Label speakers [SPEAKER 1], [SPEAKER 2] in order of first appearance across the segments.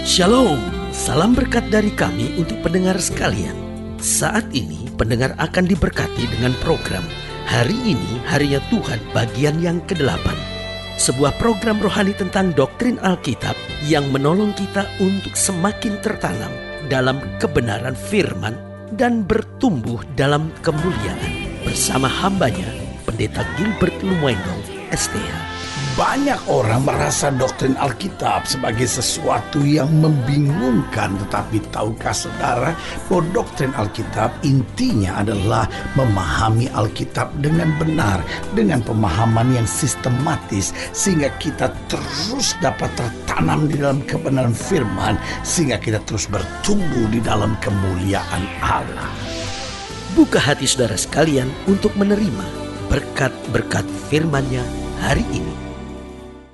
[SPEAKER 1] Shalom, salam berkat dari kami untuk pendengar sekalian. Saat ini pendengar akan diberkati dengan program Hari Ini Harinya Tuhan bagian yang ke-8. Sebuah program rohani tentang doktrin Alkitab yang menolong kita untuk semakin tertanam dalam kebenaran firman dan bertumbuh dalam kemuliaan. Bersama hambanya, Pendeta Gilbert Lumendo, STH.
[SPEAKER 2] Banyak orang merasa doktrin Alkitab sebagai sesuatu yang membingungkan. Tetapi tahukah saudara bahwa doktrin Alkitab intinya adalah memahami Alkitab dengan benar, dengan pemahaman yang sistematis, sehingga kita terus dapat tertanam di dalam kebenaran firman, sehingga kita terus bertumbuh di dalam kemuliaan Allah.
[SPEAKER 1] Buka hati saudara sekalian untuk menerima berkat-berkat firman-Nya hari ini.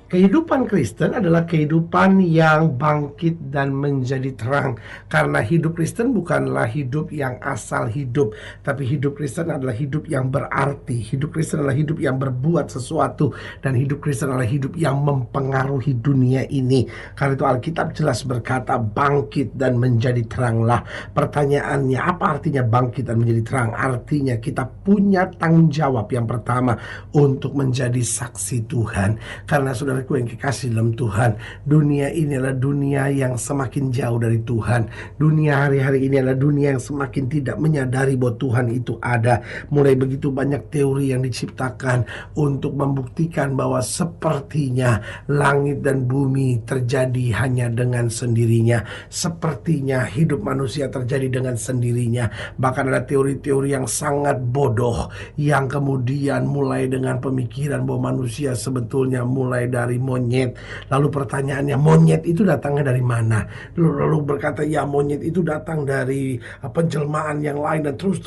[SPEAKER 3] Kehidupan Kristen adalah kehidupan yang bangkit dan menjadi terang. Karena hidup Kristen bukanlah hidup yang asal hidup, tapi hidup Kristen adalah hidup yang berarti. Hidup Kristen adalah hidup yang berbuat sesuatu, dan hidup Kristen adalah hidup yang mempengaruhi dunia ini. Karena itu Alkitab jelas berkata bangkit dan menjadi teranglah. Pertanyaannya, apa artinya bangkit dan menjadi terang? Artinya kita punya tanggung jawab yang pertama untuk menjadi saksi Tuhan. Karena saudaraku yang kekasih dalam Tuhan, dunia ini adalah dunia yang semakin jauh dari Tuhan. Dunia hari-hari ini adalah dunia yang semakin tidak menyadari bahwa Tuhan itu ada. Mulai begitu banyak teori yang diciptakan untuk membuktikan bahwa sepertinya langit dan bumi terjadi hanya dengan sendirinya. Sepertinya hidup manusia terjadi dengan sendirinya. Bahkan ada teori-teori yang sangat bodoh yang kemudian mulai dengan pemikiran bahwa manusia sebetulnya mulai dari monyet. Lalu pertanyaannya, monyet itu datangnya dari mana? Lalu berkata, ya monyet itu datang dari penjelmaan yang lain, dan terus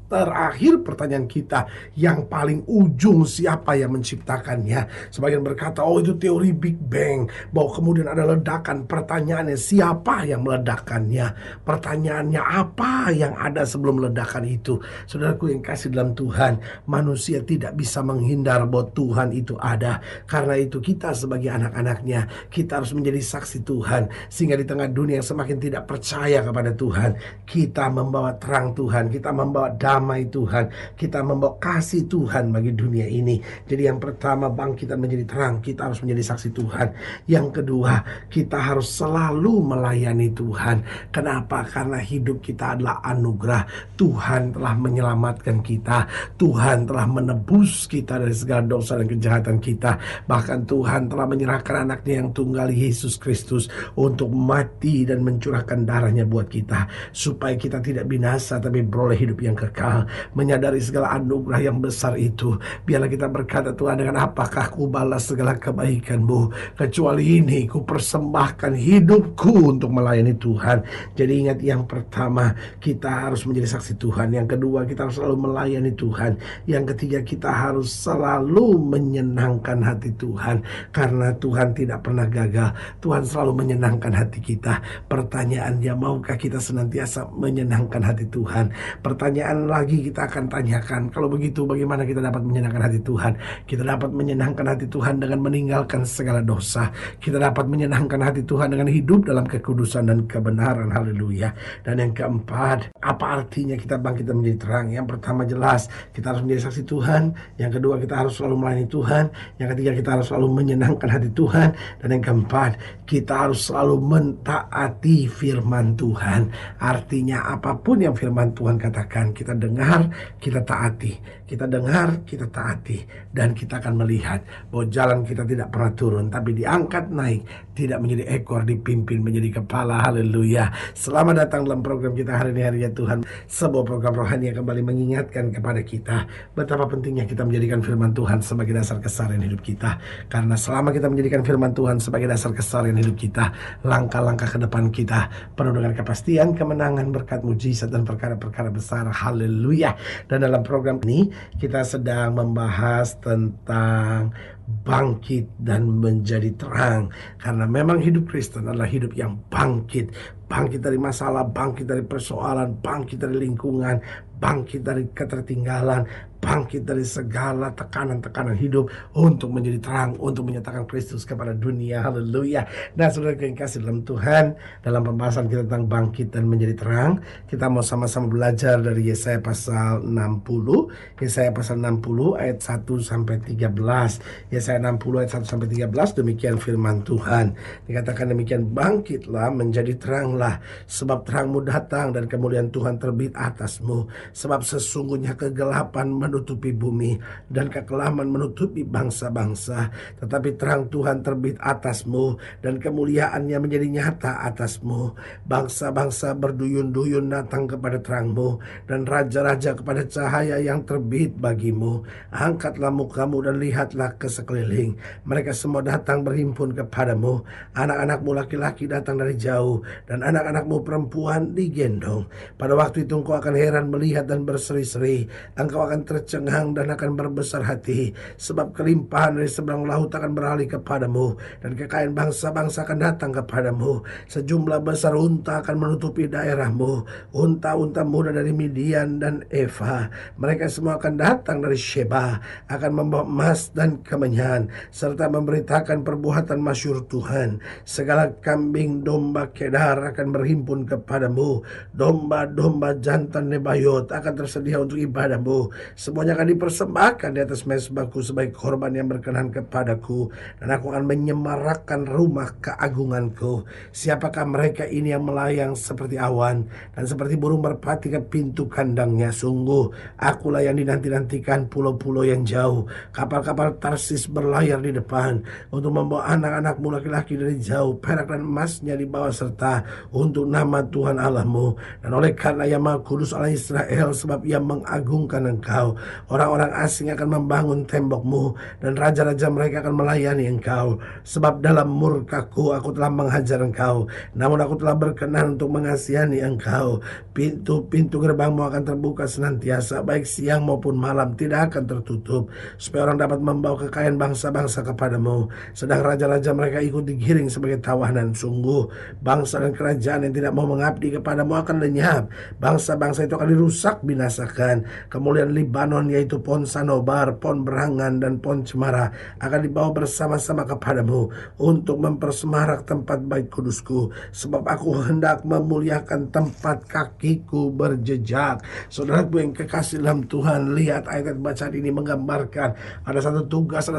[SPEAKER 3] terakhir pertanyaan kita yang paling ujung, siapa yang menciptakannya? Sebagian berkata, oh itu teori Big Bang, bahwa kemudian ada ledakan. Pertanyaannya, siapa yang meledakkannya? Pertanyaannya, apa yang ada sebelum ledakan itu? Saudaraku yang kasih dalam Tuhan, manusia tidak bisa menghindar bahwa Tuhan itu ada. Karena itu kita sebagai anak-anaknya, kita harus menjadi saksi Tuhan, sehingga di tengah dunia yang semakin tidak percaya kepada Tuhan, kita membawa terang Tuhan, kita membawa damai Tuhan, kita membawa kasih Tuhan bagi dunia ini. Jadi yang pertama, bangkit dan menjadi terang, kita harus menjadi saksi Tuhan. Yang kedua, kita harus selalu melayani Tuhan. Kenapa? Karena hidup kita adalah anugerah. Tuhan telah menyelamatkan kita, Tuhan telah menebus kita dari segala dosa dan kejahatan kita. Bahkan Tuhan telah menyerahkan anaknya yang tunggal, Yesus Kristus, untuk mati dan mencurahkan darahnya buat kita, supaya kita tidak binasa tapi beroleh hidup yang kekal. Menyadari segala anugerah yang besar itu, biarlah kita berkata, Tuhan, dengan apakah ku balas segala kebaikan-Mu? Kecuali ini, ku persembahkan hidupku untuk melayani Tuhan. Jadi ingat, yang pertama, kita harus menjadi saksi Tuhan. Yang kedua, kita harus selalu melayani Tuhan. Yang ketiga, kita harus selalu menyenangkan hati Tuhan. Karena Tuhan tidak pernah gagal, Tuhan selalu menyenangkan hati kita. Pertanyaannya, maukah kita senantiasa menyenangkan hati Tuhan? Pertanyaan lagi kita akan tanyakan, kalau begitu bagaimana kita dapat menyenangkan hati Tuhan? Kita dapat menyenangkan hati Tuhan dengan meninggalkan segala dosa. Kita dapat menyenangkan hati Tuhan dengan hidup dalam kekudusan dan kebenaran. Haleluya. Dan yang keempat, apa artinya kita bangkit dan menjadi terang? Yang pertama jelas, kita harus menjadi saksi Tuhan. Yang kedua, kita harus selalu melayani Tuhan. Yang ketiga, kita harus selalu menyenangkan hati Tuhan. Dan yang keempat, kita harus selalu mentaati firman Tuhan. Artinya apapun yang firman Tuhan katakan, kita dengar, kita taati. Kita dengar, kita taati. Dan kita akan melihat bahwa jalan kita tidak pernah turun, tapi diangkat naik. Tidak menjadi ekor, dipimpin menjadi kepala. Haleluya. Selamat datang dalam program kita hari ini, Harinya Tuhan. Sebuah program rohani yang kembali mengingatkan kepada kita betapa pentingnya kita menjadikan firman Tuhan sebagai dasar keseharian hidup kita. Karena selama kita menjadikan firman Tuhan sebagai dasar keseharian hidup kita, langkah-langkah ke depan kita penuh dengan kepastian, kemenangan, berkat, mujizat, dan perkara-perkara besar. Haleluya. Dan dalam program ini kita sedang membahas tentang bangkit dan menjadi terang. Karena memang hidup Kristen adalah hidup yang bangkit. Bangkit dari masalah, bangkit dari persoalan, bangkit dari lingkungan, bangkit dari ketertinggalan, bangkit dari segala tekanan-tekanan hidup untuk menjadi terang, untuk menyatakan Kristus kepada dunia. Haleluya. Nah, saudara yang kasih dalam Tuhan, dalam pembahasan kita tentang bangkit dan menjadi terang, kita mau sama-sama belajar dari Yesaya pasal 60. Yesaya pasal 60 ayat 1 sampai 13. Yesaya 60 ayat 1 sampai 13, demikian firman Tuhan. Dikatakan demikian, bangkitlah menjadi teranglah, sebab terangmu datang dan kemuliaan Tuhan terbit atasmu. Sebab sesungguhnya kegelapan menutupi bumi dan kekelaman menutupi bangsa-bangsa, tetapi terang Tuhan terbit atasmu dan kemuliaannya menjadi nyata atasmu. Bangsa-bangsa berduyun-duyun datang kepada terangmu, dan raja-raja kepada cahaya yang terbit bagimu. Angkatlah mukamu dan lihatlah ke sekeliling, mereka semua datang berhimpun kepadamu. Anak-anakmu laki-laki datang dari jauh, dan anak-anakmu perempuan digendong. Pada waktu itu engkau akan heran melihat dan berseri-seri, engkau akan tercengang dan akan berbesar hati, sebab kelimpahan dari seberang laut akan beralih kepadamu, dan kekayaan bangsa-bangsa akan datang kepadamu. Sejumlah besar unta akan menutupi daerahmu, unta-unta muda dari Midian dan Eva. Mereka semua akan datang dari Sheba, akan membawa emas dan kemenyan, serta memberitakan perbuatan masyhur Tuhan. Segala kambing domba Kedar akan berhimpun kepadamu, domba-domba jantan Nebayot akan tersedia untuk ibadahmu. Semuanya akan dipersembahkan di atas mezbahku sebagai korban yang berkenan kepadaku, dan aku akan menyemarakkan rumah keagunganku. Siapakah mereka ini yang melayang seperti awan dan seperti burung merpati ke pintu kandangnya? Sungguh akulah yang dinanti-nantikan pulau-pulau yang jauh. Kapal-kapal Tarsis berlayar di depan untuk membawa anak-anakmu laki-laki dari jauh. Perak dan emasnya dibawa serta untuk nama Tuhan Allahmu, dan oleh karena Yang Maha Kudus Allah Israel, sebab Ia mengagungkan engkau. Orang-orang asing akan membangun tembokmu, dan raja-raja mereka akan melayani engkau. Sebab dalam murkaku aku telah menghajar engkau, namun aku telah berkenan untuk mengasihani engkau. Pintu-pintu gerbangmu akan terbuka senantiasa, baik siang maupun malam tidak akan tertutup, supaya orang dapat membawa kekayaan bangsa-bangsa kepadamu, sedang raja-raja mereka ikut digiring sebagai tawanan. Sungguh bangsa dan kerajaan yang tidak mau mengabdi kepadamu akan lenyap. Bangsa-bangsa itu akan dirusak binasakan. Kemuliaan Libanon, yaitu pohon sanobar, pohon berangan, dan pohon cemara akan dibawa bersama-sama kepadamu untuk mempersemarak tempat bait kudusku, sebab aku hendak memuliakan tempat kakiku berjejak. Saudaraku yang kekasih dalam Tuhan, lihat ayat bacaan ini menggambarkan ada satu tugas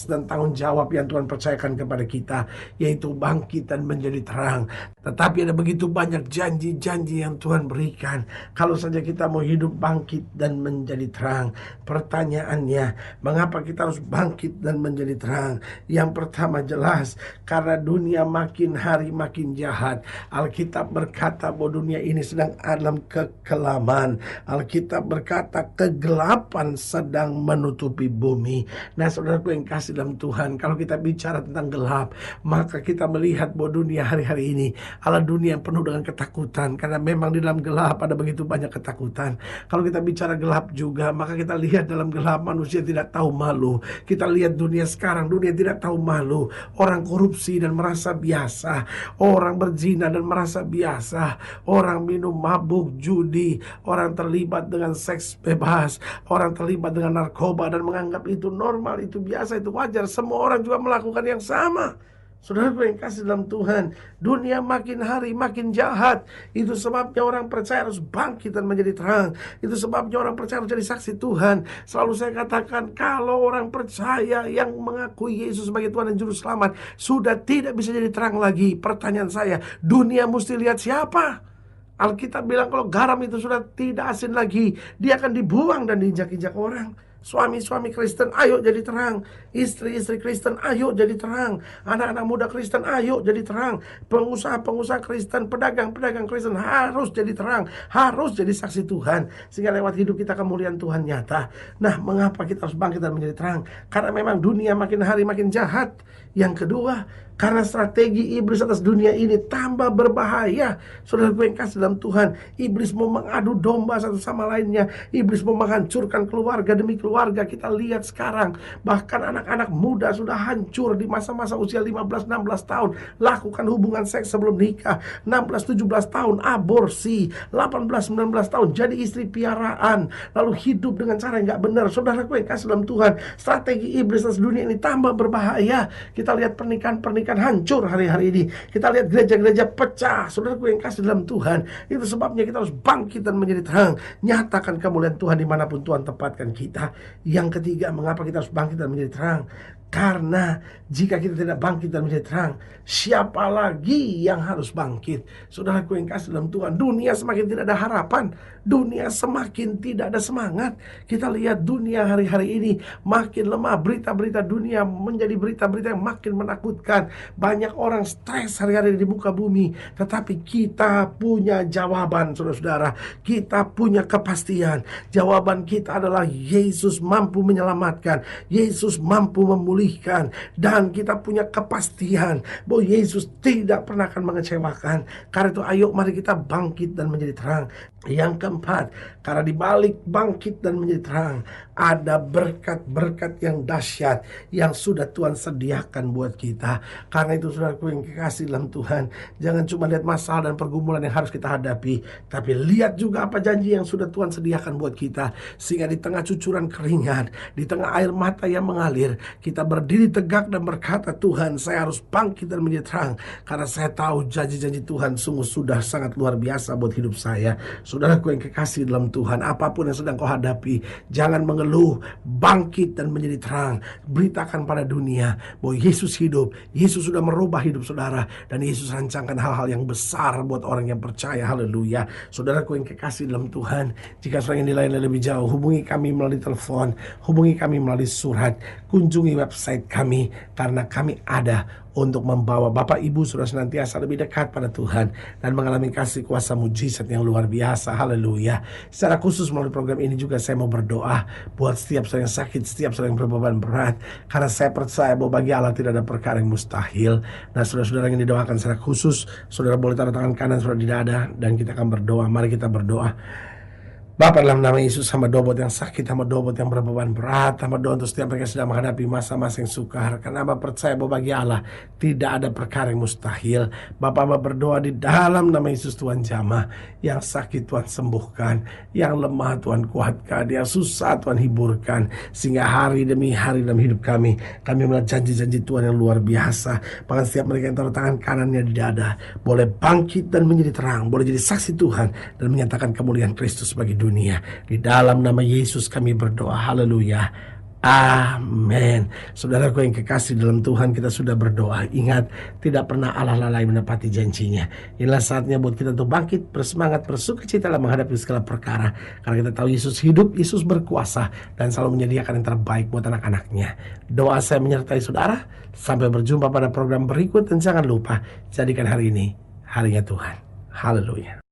[SPEAKER 3] dan tanggung jawab yang Tuhan percayakan kepada kita, yaitu bangkit dan menjadi terang. Tetapi ada begitu banyak janji-janji yang Tuhan berikan. Kalau saja kita mau hidup bangkit dan menjadi terang, pertanyaannya, mengapa kita harus bangkit dan menjadi terang? Yang pertama jelas, karena dunia makin hari makin jahat. Alkitab berkata bahwa dunia ini sedang dalam kekelaman. Alkitab berkata kegelapan sedang menutupi bumi. Nah, saudaraku yang kasih dalam Tuhan, kalau kita bicara tentang gelap, maka kita melihat bahwa dunia hari-hari ini adalah dunia yang penuh dengan ketakutan, karena memang di dalam gelap ada begitu banyak ketakutan. Kalau kita bicara gelap juga, maka kita lihat dalam gelap manusia tidak tahu malu. Kita lihat dunia sekarang, dunia tidak tahu malu. Orang korupsi dan merasa biasa, orang berzina dan merasa biasa, orang minum mabuk, judi, orang terlibat dengan seks bebas, orang terlibat dengan narkoba dan menganggap itu normal, itu biasa, itu wajar. Semua orang juga melakukan yang sama. Saudara yang kasih dalam Tuhan, dunia makin hari makin jahat. Itu sebabnya orang percaya harus bangkit dan menjadi terang. Itu sebabnya orang percaya harus jadi saksi Tuhan. Selalu saya katakan, kalau orang percaya yang mengakui Yesus sebagai Tuhan dan Juru Selamat sudah tidak bisa jadi terang lagi. Pertanyaan saya, dunia mesti lihat siapa? Alkitab bilang kalau garam itu sudah tidak asin lagi, dia akan dibuang dan diinjak-injak orang. Suami-suami Kristen, ayo jadi terang. Istri-istri Kristen, ayo jadi terang. Anak-anak muda Kristen, ayo jadi terang. Pengusaha-pengusaha Kristen, pedagang-pedagang Kristen harus jadi terang, harus jadi saksi Tuhan, sehingga lewat hidup kita kemuliaan Tuhan nyata. Nah, mengapa kita harus bangkit dan menjadi terang? Karena memang dunia makin hari makin jahat. Yang kedua, Karena strategi iblis atas dunia ini tambah berbahaya. Saudaraku yang kasih dalam Tuhan, iblis mau mengadu domba satu sama lainnya. Iblis mau menghancurkan keluarga demi keluarga. Kita lihat sekarang, bahkan anak-anak muda sudah hancur di masa-masa usia 15-16 tahun. Lakukan hubungan seks sebelum nikah. 16-17 tahun aborsi. 18-19 tahun jadi istri piaraan. Lalu hidup dengan cara yang gak benar. Saudaraku yang kasih dalam Tuhan, strategi iblis atas dunia ini tambah berbahaya. Kita lihat pernikahan hancur hari-hari ini. Kita lihat gereja-gereja pecah. Saudaraku yang kasih dalam Tuhan, itu sebabnya kita harus bangkit dan menjadi terang. Nyatakan kemuliaan Tuhan dimanapun Tuhan tempatkan kita. Yang ketiga, mengapa kita harus bangkit dan menjadi terang? Karena jika kita tidak bangkit dan menjadi terang, siapa lagi yang harus bangkit? Saudaraku yang kasih dalam Tuhan, dunia semakin tidak ada harapan. Dunia semakin tidak ada semangat. Kita lihat dunia hari-hari ini makin lemah. Berita-berita dunia menjadi berita-berita yang makin menakutkan. Banyak orang stres hari-hari di muka bumi. Tetapi kita punya jawaban, saudara-saudara. Kita punya kepastian. Jawaban kita adalah Yesus mampu menyelamatkan. Yesus mampu memulihkan. Dan kita punya kepastian bahwa Yesus tidak pernah akan mengecewakan. Karena itu ayo mari kita bangkit dan menjadi terang. Yang keempat, karena di balik bangkit dan menjadi terang ada berkat-berkat yang dahsyat yang sudah Tuhan sediakan buat kita. Karena itu saudaraku yang kekasih dalam Tuhan, jangan cuma lihat masalah dan pergumulan yang harus kita hadapi, tapi lihat juga apa janji yang sudah Tuhan sediakan buat kita. Sehingga di tengah cucuran keringat, di tengah air mata yang mengalir, kita berdiri tegak dan berkata, Tuhan, saya harus bangkit dan menjadi terang. Karena saya tahu janji-janji Tuhan sungguh sudah sangat luar biasa buat hidup saya. Saudaraku yang kekasih dalam Tuhan, apapun yang sedang kau hadapi, jangan mengeluh, bangkit dan menjadi terang. Beritakan pada dunia bahwa Yesus hidup, Yesus sudah merubah hidup saudara, dan Yesus rancangkan hal-hal yang besar buat orang yang percaya. Haleluya. Saudaraku yang kekasih dalam Tuhan, jika saudara ingin dilayani lebih jauh, hubungi kami melalui telepon, hubungi kami melalui surat, kunjungi website kami, karena kami ada untuk membawa Bapak Ibu saudara senantiasa lebih dekat pada Tuhan dan mengalami kasih kuasa mujizat yang luar biasa. Haleluya. Secara khusus melalui program ini juga saya mau berdoa buat setiap saudara yang sakit, setiap saudara yang berbeban berat, karena saya percaya bahwa bagi Allah tidak ada perkara yang mustahil. Nah, saudara-saudara yang didoakan secara khusus, saudara boleh taruh tangan kanan saudara di dada dan kita akan berdoa. Mari kita berdoa. Bapa, dalam nama Yesus, hamba doa buat yang sakit, hamba doa buat yang berbeban berat, hamba doa untuk setiap mereka sedang menghadapi masa-masa yang sukar. Karena hamba percaya bahwa bagi Allah tidak ada perkara yang mustahil. Bapak, hamba berdoa di dalam nama Yesus, Tuhan jamah. Yang sakit Tuhan sembuhkan, yang lemah Tuhan kuatkan, yang susah Tuhan hiburkan. Sehingga hari demi hari dalam hidup kami melihat janji-janji Tuhan yang luar biasa. Bahkan setiap mereka yang taruh tangan kanannya di dada boleh bangkit dan menjadi terang, boleh jadi saksi Tuhan dan menyatakan kemuliaan Kristus bagi dunia. Di dalam nama Yesus kami berdoa. Haleluya. Amin. Saudaraku yang kekasih dalam Tuhan, kita sudah berdoa. Ingat, tidak pernah Allah lalai menepati janjinya. Inilah saatnya buat kita untuk bangkit, bersemangat, bersukacita dalam menghadapi segala perkara. Karena kita tahu Yesus hidup, Yesus berkuasa, dan selalu menyediakan yang terbaik buat anak-anaknya. Doa saya menyertai saudara. Sampai berjumpa pada program berikut. Dan jangan lupa, jadikan hari ini harinya Tuhan. Haleluya.